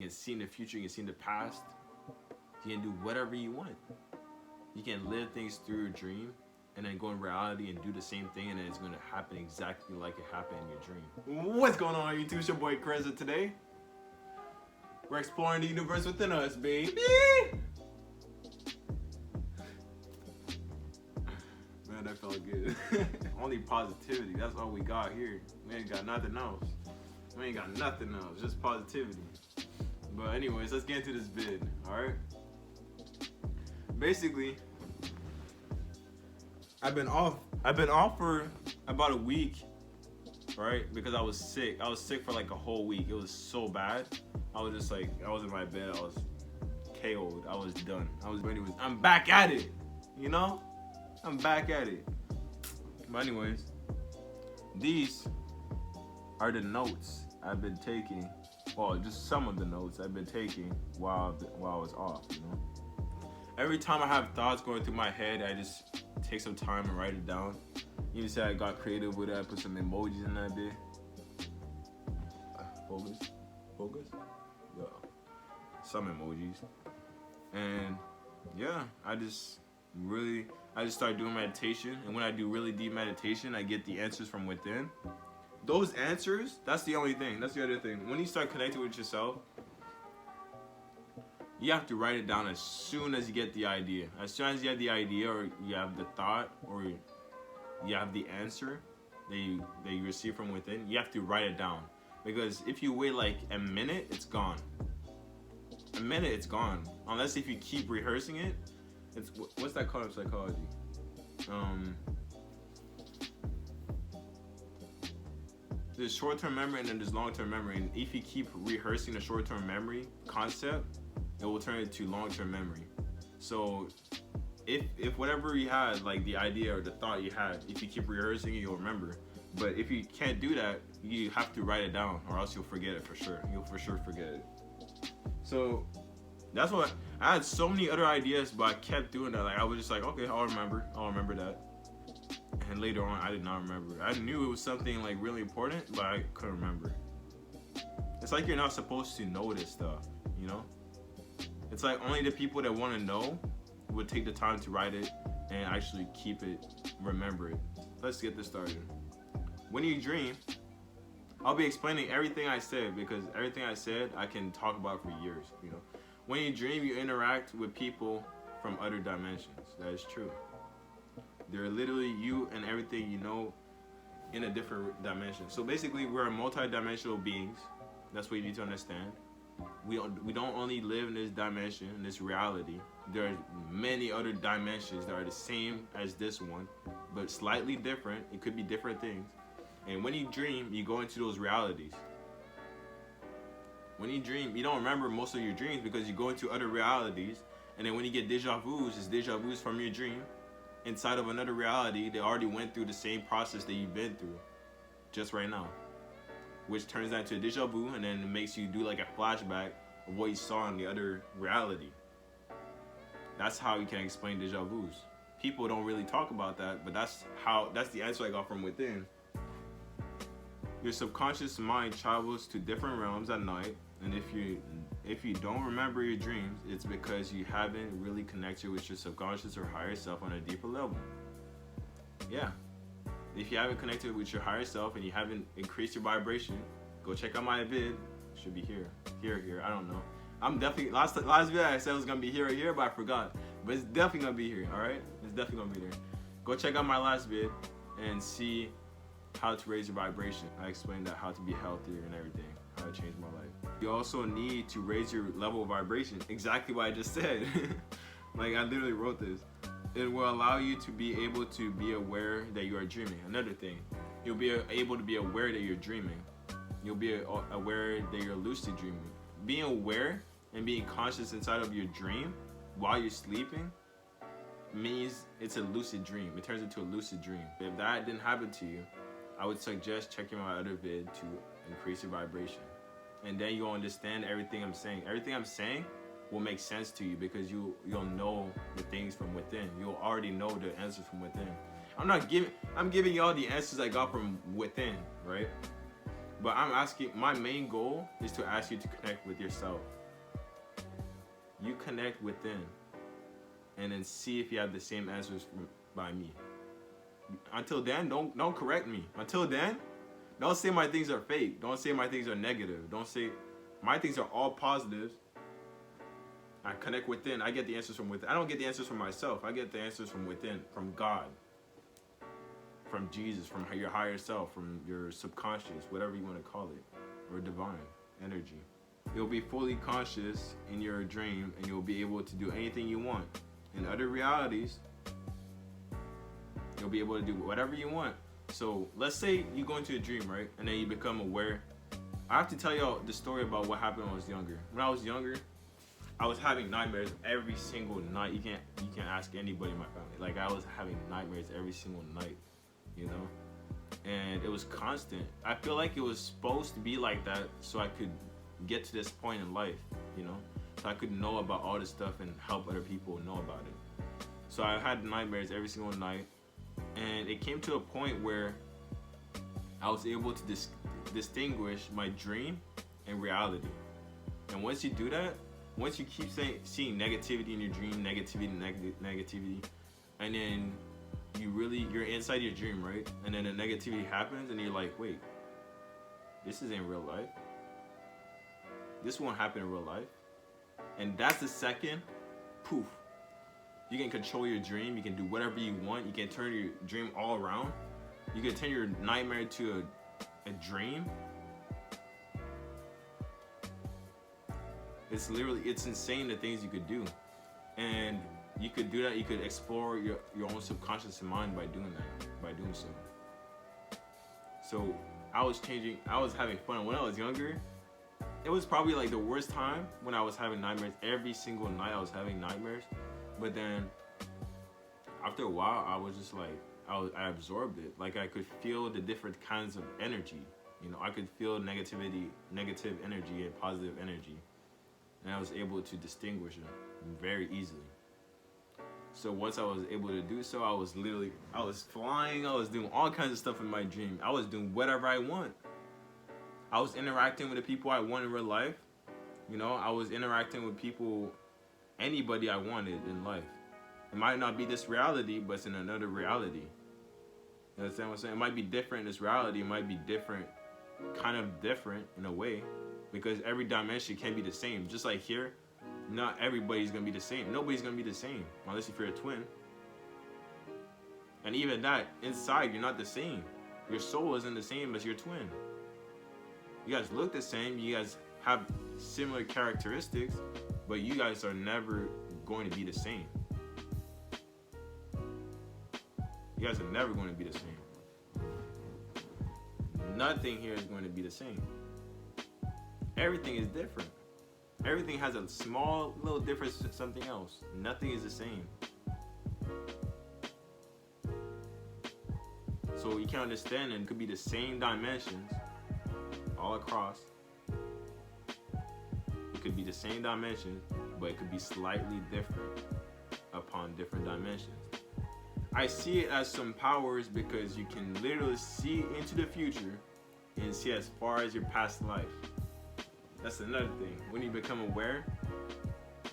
can see in the future, you can see in the past. You can do whatever you want. You can live things through your dream and then go in reality and do the same thing, and then it's going to happen exactly like it happened in your dream. What's going on YouTube? It's your boy Chris, and today we're exploring the universe within us, baby. Man, that felt good. Only positivity. That's all we got here. We ain't got nothing else. We ain't got nothing else. Just positivity. But anyways, let's get into this vid. Alright? Basically, I've been off for about a week, right? Because I was sick. I was sick for like a whole week. It was so bad. I was just like, I was in my bed. I was KO'd. I was done. I'm back at it. You know? I'm back at it. But anyways, these are the notes I've been taking. Well, just some of the notes I've been taking while I was off, you know? Every time I have thoughts going through my head, I just take some time and write it down. You can say I got creative with it. I put some emojis in that bit. Focus? Yeah. Some emojis. And yeah, I just start doing meditation. And when I do really deep meditation, I get the answers from within. Those answers, that's the only thing. That's the other thing. When you start connecting with yourself, you have to write it down as soon as you get the idea. As soon as you have the idea, or you have the thought, or you have the answer that you receive from within, you have to write it down. Because if you wait like a minute, it's gone. A minute, it's gone. Unless if you keep rehearsing it. It's what's that called in psychology? There's short-term memory and then there's long-term memory. And if you keep rehearsing the short-term memory concept, it will turn into long-term memory. So if whatever you had, like the idea or the thought you had, if you keep rehearsing it, you'll remember. But if you can't do that, you have to write it down or else you'll forget it for sure. You'll for sure forget it. So that's what I had so many other ideas, but I kept doing that. Like I was just like, okay, I'll remember that. And later on, I did not remember. I knew it was something like really important, but I couldn't remember. It's like you're not supposed to know this stuff, you know? It's like only the people that want to know would take the time to write it and actually keep it, remember it. Let's get this started. When you dream, I'll be explaining everything I said because everything I said I can talk about for years, you know? When you dream, you interact with people from other dimensions. That is true. They're literally you and everything you know in a different dimension. So basically, we're multi-dimensional beings. That's what you need to understand. We don't only live in this dimension, in this reality. There are many other dimensions that are the same as this one, but slightly different. It could be different things. And when you dream, you go into those realities. When you dream, you don't remember most of your dreams because you go into other realities. And then when you get deja vus, it's deja vus from your dream. Inside of another reality, they already went through the same process that you've been through just right now, which turns that into a deja vu, and then it makes you do like a flashback of what you saw in the other reality. That's how you can explain deja vus. People don't really talk about that, but that's the answer I got from within. Your subconscious mind travels to different realms at night, and if you don't remember your dreams, it's because you haven't really connected with your subconscious or higher self on a deeper level. Yeah. If you haven't connected with your higher self and you haven't increased your vibration, go check out my vid. It should be here. I don't know. I'm definitely last video I said it was gonna be here or here, but I forgot. But it's definitely gonna be here, alright? It's definitely gonna be there. Go check out my last vid and see how to raise your vibration. I explained that, how to be healthier and everything, how to change my life. You also need to raise your level of vibration. Exactly what I just said. Like I literally wrote this. It will allow you to be able to be aware that you are dreaming. Another thing, you'll be able to be aware that you're dreaming. You'll be aware that you're lucid dreaming. Being aware and being conscious inside of your dream while you're sleeping means it's a lucid dream. It turns into a lucid dream. If that didn't happen to you, I would suggest checking my other vid to increase your vibration. And then you'll understand everything I'm saying. Everything I'm saying will make sense to you because you'll know the things from within. You'll already know the answers from within. I'm giving y'all the answers I got from within, right? But my main goal is to ask you to connect with yourself. You connect within, and then see if you have the same answers by me. Until then, don't correct me. Until then, don't say my things are fake. Don't say my things are negative. Don't say my things are all positives. I connect within. I get the answers from within. I don't get the answers from myself. I get the answers from within, from God, from Jesus, from your higher self, from your subconscious, whatever you want to call it, or divine energy. You'll be fully conscious in your dream, and you'll be able to do anything you want. In other realities, you'll be able to do whatever you want. So let's say you go into a dream, right? And then you become aware. I have to tell y'all the story about what happened when I was younger. When I was younger, I was having nightmares every single night. You can't ask anybody in my family. Like, I was having nightmares every single night, you know? And it was constant. I feel like it was supposed to be like that so I could get to this point in life, you know? So I could know about all this stuff and help other people know about it. So I had nightmares every single night. And it came to a point where I was able to distinguish my dream and reality. And once you do that, once you keep seeing negativity in your dream, negativity, and then you're inside your dream, right? And then the negativity happens, and you're like, wait, this isn't real life. This won't happen in real life. And that's the second, poof. You can control your dream. You can do whatever you want. You can turn your dream all around. You can turn your nightmare to a dream. It's insane the things you could do. And you could do that. You could explore your own subconscious mind by doing so. So I was having fun. When I was younger, it was probably like the worst time when I was having nightmares. Every single night I was having nightmares. But then after a while, I was just like, I absorbed it. Like, I could feel the different kinds of energy. You know, I could feel negative energy and positive energy. And I was able to distinguish them very easily. So once I was able to do so, I was flying, I was doing all kinds of stuff in my dream. I was doing whatever I want. I was interacting with the people I want in real life. You know, I was interacting with people, anybody I wanted in life. It might not be this reality, but it's in another reality. You understand what I'm saying? It might be different in this reality. It might be different, kind of different in a way, because every dimension can't be the same. Just like here, not everybody's gonna be the same. Nobody's gonna be the same, unless if you're a twin. And even that, inside, you're not the same. Your soul isn't the same as your twin. You guys look the same. You guys have similar characteristics, but you guys are never going to be the same. You guys are never going to be the same. Nothing here is going to be the same. Everything is different. Everything has a small little difference to something else. Nothing is the same. So you can understand, and it could be the same dimensions all across. It could be the same dimension, but it could be slightly different upon different dimensions. I see it as some powers because you can literally see into the future and see as far as your past life. That's another thing. When you become aware,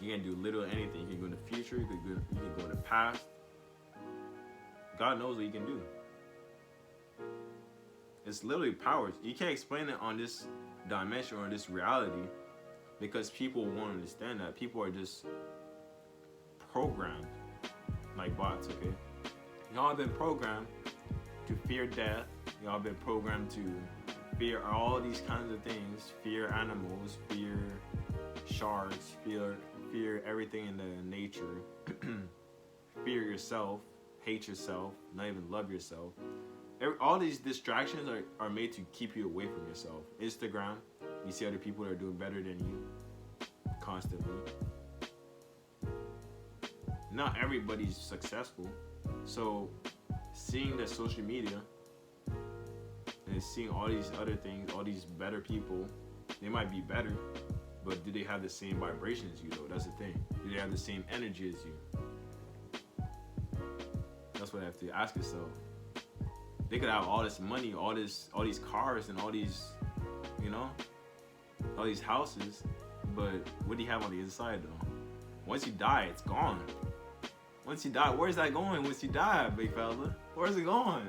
you can do literally anything. You can go in the future, you can go in the past. God knows what you can do. It's literally powers. You can't explain it on this dimension or this reality because people won't understand that. People are just programmed like bots, okay? Y'all have been programmed to fear death. Y'all have been programmed to fear all these kinds of things. Fear animals, fear sharks, fear everything in the nature. Fear yourself, hate yourself, not even love yourself. All these distractions are made to keep you away from yourself. Instagram, you see other people that are doing better than you constantly. Not everybody's successful. So seeing the social media and seeing all these other things, all these better people, they might be better, but do they have the same vibration as you though? That's the thing. Do they have the same energy as you? That's what I have to ask yourself. They could have all this money, all these cars and all these, you know, all these houses, but what do you have on the inside though? Once you die, it's gone. Once you die, where's that going? Once you die, big fella, where's it going?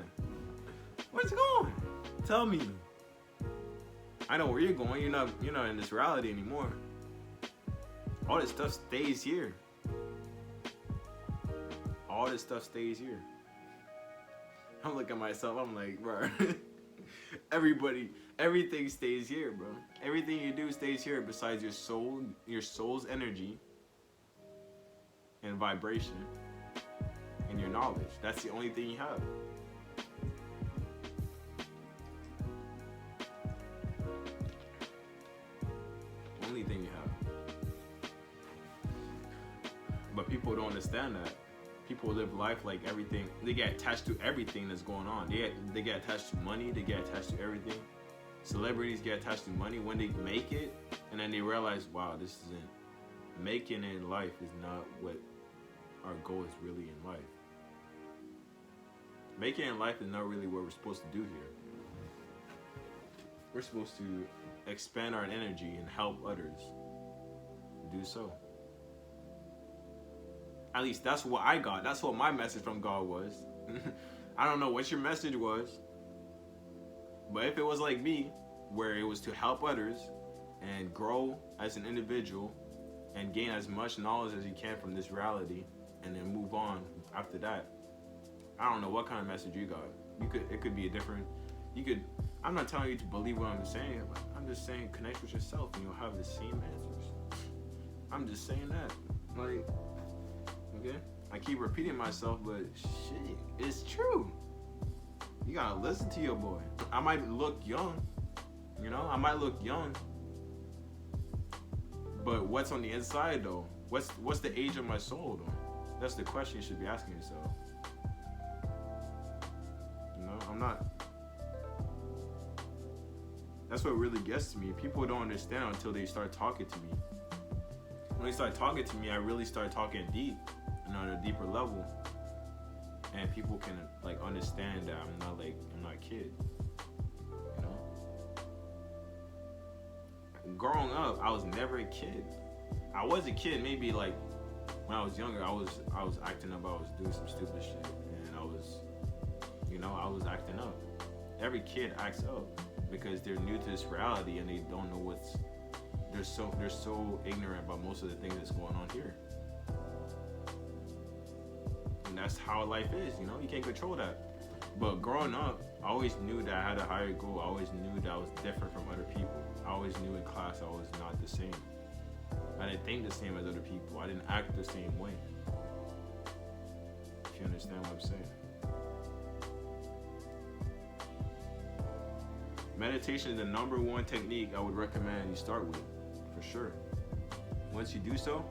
Where's it going? Tell me. I know where you're going. You're not in this reality anymore. All this stuff stays here. All this stuff stays here. I'm looking at myself. I'm like, bro. Everything stays here, bro. Everything you do stays here besides your soul's energy and vibration and your knowledge. That's the only thing you have. Only thing you have. But people don't understand that. People live life like everything. They get attached to everything that's going on. They get attached to money. They get attached to everything. Celebrities get attached to money when they make it, and then they realize, wow, this isn't. Making it in life is not what our goal is really in life. Making it in life is not really what we're supposed to do here. We're supposed to expand our energy and help others do so. At least that's what I got. That's what my message from God was. I don't know what your message was. But if it was like me, where it was to help others and grow as an individual and gain as much knowledge as you can from this reality and then move on after that, I don't know what kind of message you got. It could be a different, I'm not telling you to believe what I'm saying. I'm just saying connect with yourself and you'll have the same answers. I'm just saying that. Like, okay? I keep repeating myself, but shit, it's true. You gotta listen to your boy. I might look young, I might look young. But what's on the inside though? What's the age of my soul though? That's the question you should be asking yourself. I'm not. That's what really gets to me. People don't understand until they start talking to me. When they start talking to me, I really start talking deep and on a deeper level. And people can like understand that I'm not a kid. Growing up, I was never a kid. I was a kid maybe like when I was younger. I was acting up. I was doing some stupid shit, and I was acting up. Every kid acts up because they're new to this reality and they don't know they're so ignorant about most of the things that's going on here. And that's how life is, you can't control that. But growing up, I always knew that I had a higher goal. I always knew that I was different from other people. I always knew in class I was not the same. I didn't think the same as other people. I didn't act the same way. If you understand what I'm saying. Meditation is the number one technique I would recommend you start with, for sure. Once you do so,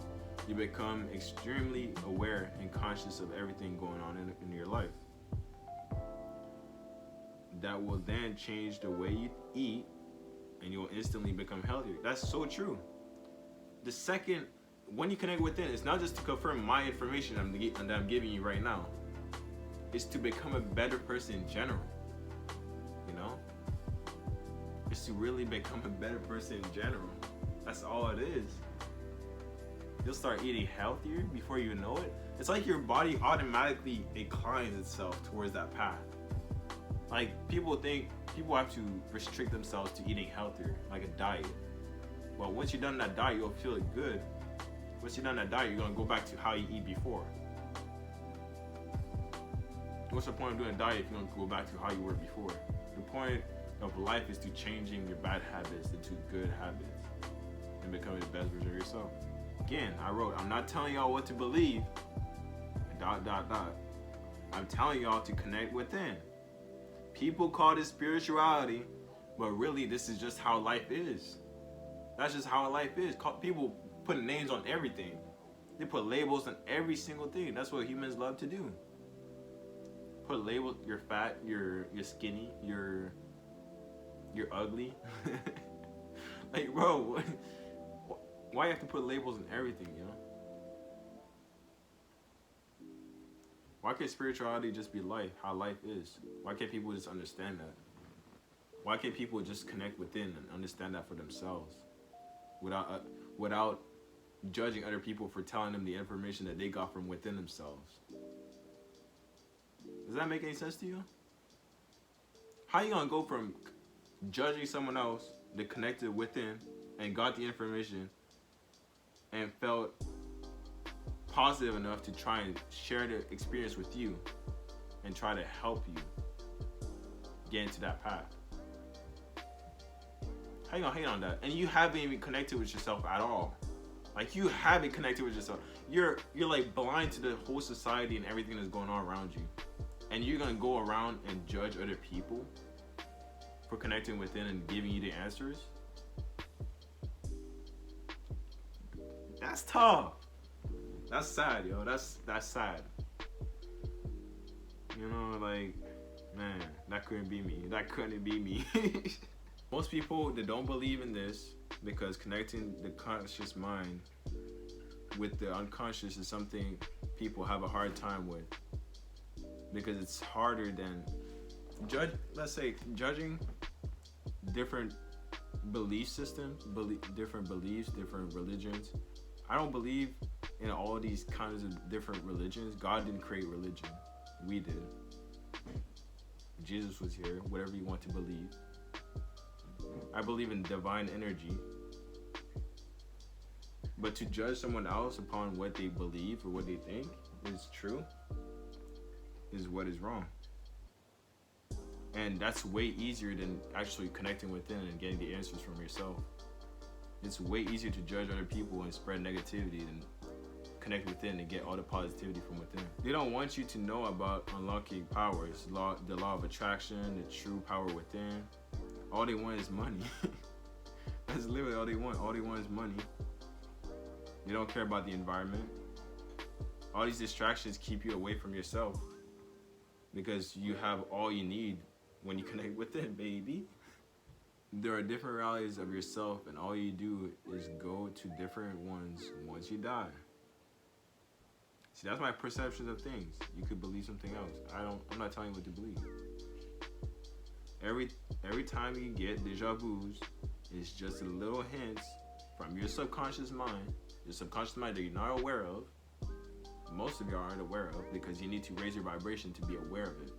you become extremely aware and conscious of everything going on in your life. That will then change the way you eat and you'll instantly become healthier. That's so true. The second, when you connect within, it's not just to confirm my information that I'm giving you right now. It's to become a better person in general. It's to really become a better person in general. That's all it is. You'll start eating healthier before you know it. It's like your body automatically inclines itself towards that path. Like people have to restrict themselves to eating healthier, like a diet. Well, once you're done that diet, you'll feel good. Once you're done that diet, you're gonna go back to how you eat before. What's the point of doing a diet if you don't go back to how you were before? The point of life is to changing your bad habits into good habits and becoming the best version of yourself. Again, I'm not telling y'all what to believe, ... I'm telling y'all to connect within. People call this spirituality, but really this is just how life is. That's just how life is. People put names on everything. They put labels on every single thing. That's what humans love to do. Put labels, you're fat, you're skinny, you're ugly. Like, bro, why you have to put labels on everything, Why can't spirituality just be life, how life is? Why can't people just understand that? Why can't people just connect within and understand that for themselves without judging other people for telling them the information that they got from within themselves. Does that make any sense to you? How you gonna go from judging someone else that connected within and got the information and felt positive enough to try and share the experience with you and try to help you get into that path? How you gonna hate on that? And you haven't even connected with yourself at all. Like, you haven't connected with yourself. You're like blind to the whole society and everything that's going on around you. And you're gonna go around and judge other people for connecting within and giving you the answers? That's tough. That's sad, yo. That's sad. You know, like, man, that couldn't be me. That couldn't be me. Most people, they don't believe in this because connecting the conscious mind with the unconscious is something people have a hard time with, because it's harder than judging different belief systems, different beliefs, different religions. I don't believe in all these kinds of different religions. God didn't create religion. We did. Jesus was here, whatever you want to believe. I believe in divine energy. But to judge someone else upon what they believe or what they think is true is what is wrong. And that's way easier than actually connecting within and getting the answers from yourself. It's way easier to judge other people and spread negativity than connect within and get all the positivity from within. They don't want you to know about unlocking powers, the law of attraction, the true power within. All they want is money. That's literally all they want. All they want is money. They don't care about the environment. All these distractions keep you away from yourself because you have all you need when you connect within, baby. There are different realities of yourself, and all you do is go to different ones once you die. See, that's my perception of things. You could believe something else. I'm not telling you what to believe. Every time you get deja vus, it's just a little hints from your subconscious mind that you're not aware of. Most of you aren't aware of, because you need to raise your vibration to be aware of it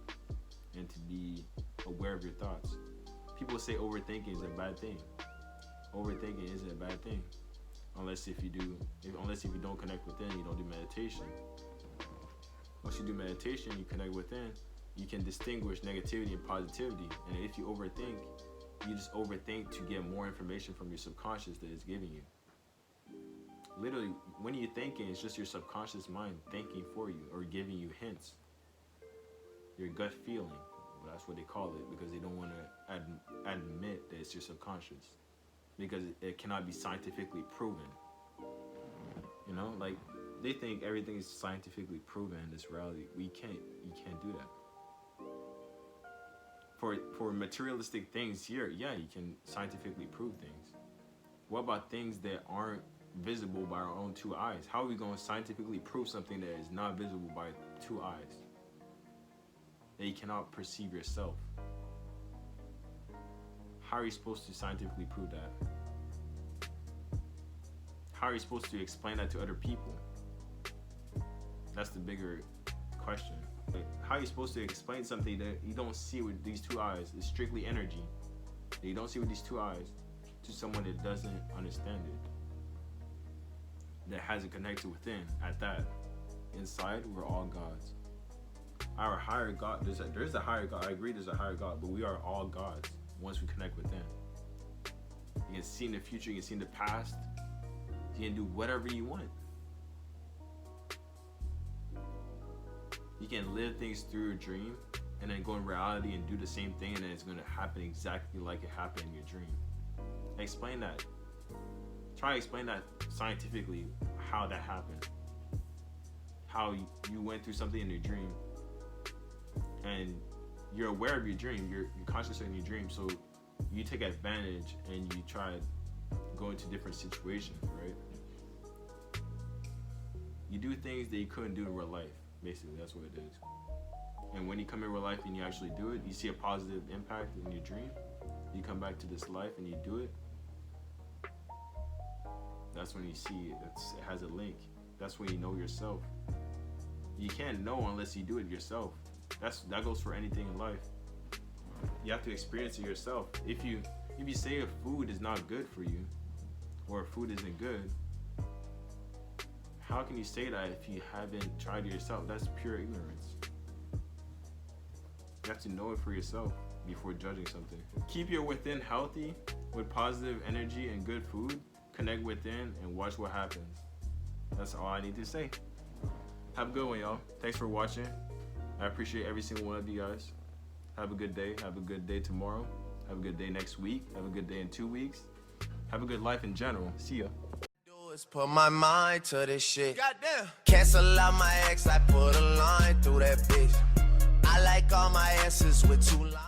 and to be aware of your thoughts. People say overthinking is a bad thing. Overthinking isn't a bad thing, unless if you don't connect within, you don't do meditation. Once you do meditation, you connect within, you can distinguish negativity and positivity. And if you overthink, you just overthink to get more information from your subconscious that it's giving you. Literally, when you're thinking, it's just your subconscious mind thinking for you or giving you hints. Your gut feeling. Well, that's what they call it, because they don't want to admit that it's your subconscious, because it cannot be scientifically proven. You know, like, they think everything is scientifically proven in this reality. You can't do that. For materialistic things here, yeah, you can scientifically prove things. What about things that aren't visible by our own two eyes? How are we going to scientifically prove something that is not visible by two eyes, that you cannot perceive yourself? How are you supposed to scientifically prove that? How are you supposed to explain that to other people? That's the bigger question. How are you supposed to explain something that you don't see with these two eyes? It's strictly energy that you don't see with these two eyes to someone that doesn't understand it, that hasn't connected within. At that, inside, we're all gods. Our higher God, there's a higher God. I agree there's a higher God, but we are all gods once we connect within. You can see in the future, you can see in the past, you can do whatever you want. You can live things through a dream and then go in reality and do the same thing, and then it's going to happen exactly like it happened in your dream. Explain that. Try to explain that scientifically, how that happened. How you went through something in your dream and you're aware of your dream, you're conscious in your dream, so you take advantage and you try to go into different situations, right? You do things that you couldn't do in real life. Basically, that's what it is. And when you come in real life and you actually do it, you see a positive impact in your dream. You come back to this life and you do it. That's when you see it. It has a link. That's when you know yourself. You can't know unless you do it yourself. That goes for anything in life. You have to experience it yourself. If you say a food is not good for you, or food isn't good, how can you say that if you haven't tried it yourself? That's pure ignorance. You have to know it for yourself before judging something. Keep your within healthy with positive energy and good food. Connect within and watch what happens. That's all I need to say. Have a good one, y'all. Thanks for watching. I appreciate every single one of you guys. Have a good day. Have a good day tomorrow. Have a good day next week. Have a good day in 2 weeks. Have a good life in general. See ya. Put my mind to this shit. Goddamn. Cancel out my ex, I put a line through that bitch. I like all my S's with 2 lines.